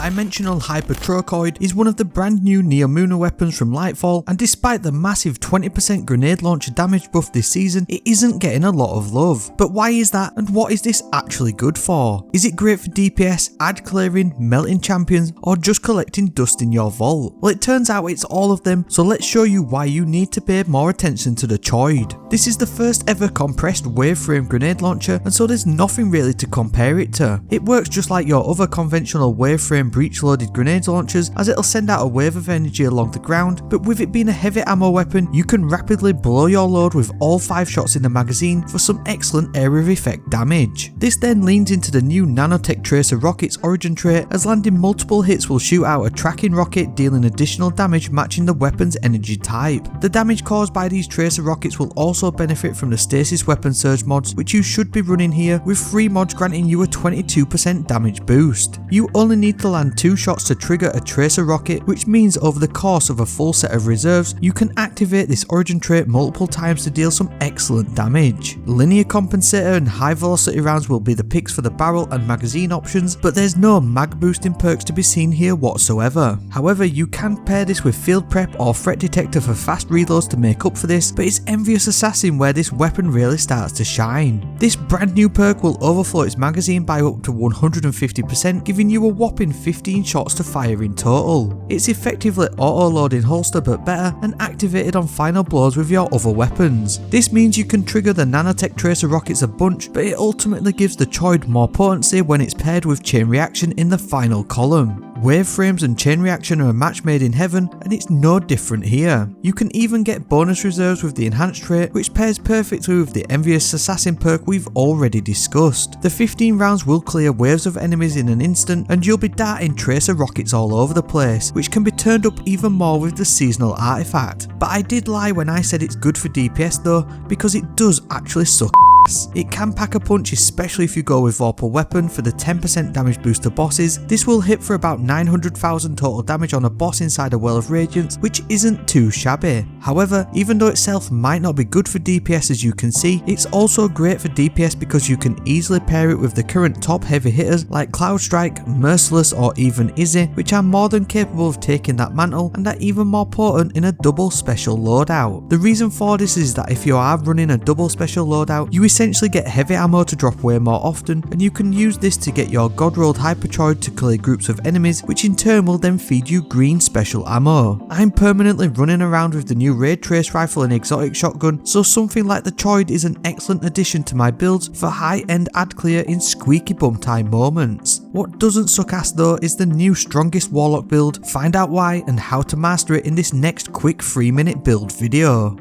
Dimensional Hypotrochoid is one of the brand new Neomuna weapons from Lightfall, and despite the massive 20% grenade launcher damage buff this season, it isn't getting a lot of love. But why is that, and what is this actually good for? Is it great for DPS, ad clearing, melting champions, or just collecting dust in your vault? Well, it turns out it's all of them, so let's show you why you need to pay more attention to the Choid. This is the first ever compressed waveframe grenade launcher, and so there's nothing really to compare it to. It works just like your other conventional waveframe breech loaded grenade launchers, as it'll send out a wave of energy along the ground, but with it being a heavy ammo weapon, you can rapidly blow your load with all 5 shots in the magazine for some excellent area of effect damage. This then leans into the new Nanotech Tracer Rockets origin trait, as landing multiple hits will shoot out a tracking rocket, dealing additional damage matching the weapon's energy type. The damage caused by these Tracer Rockets will also benefit from the Stasis Weapon Surge mods, which you should be running here, with 3 mods granting you a 22% damage boost. You only need to land 2 shots to trigger a Tracer Rocket, which means over the course of a full set of reserves, you can activate this origin trait multiple times to deal some excellent damage. Linear compensator and high velocity rounds will be the picks for the barrel and magazine options, but there's no mag boosting perks to be seen here whatsoever. However, you can pair this with field prep or threat detector for fast reloads to make up for this, but it's Envious Assassin where this weapon really starts to shine. This brand new perk will overflow its magazine by up to 150%, giving you a whopping 15 shots to fire in total. It's effectively auto-loading holster but better, and activated on final blows with your other weapons. This means you can trigger the Nanotech Tracer Rockets a bunch, but it ultimately gives the Choid more potency when it's paired with chain reaction in the final column. Waveframes and chain reaction are a match made in heaven, and it's no different here. You can even get bonus reserves with the enhanced trait, which pairs perfectly with the Envious Assassin perk we've already discussed. The 15 rounds will clear waves of enemies in an instant, and you'll be darting Tracer Rockets all over the place, which can be turned up even more with the seasonal artifact. But I did lie when I said it's good for DPS though, because it does actually suck. It can pack a punch, especially if you go with Vorpal Weapon for the 10% damage boost to bosses. This will hit for about 900,000 total damage on a boss inside a Well of Radiance, which isn't too shabby. However, even though itself might not be good for DPS as you can see, it's also great for DPS because you can easily pair it with the current top heavy hitters like Cloud Strike, Merciless or even Izzy, which are more than capable of taking that mantle and are even more potent in a double special loadout. The reason for this is that if you are running a double special loadout, you essentially get heavy ammo to drop way more often, and you can use this to get your God Rolled Hypotrochoid to clear groups of enemies, which in turn will then feed you green special ammo. I'm permanently running around with the new Raid Trace Rifle and Exotic Shotgun, so something like the Choid is an excellent addition to my builds for high-end ad clear in squeaky bum time moments. What doesn't suck ass though is the new strongest Warlock build. Find out why and how to master it in this next quick 3-minute build video.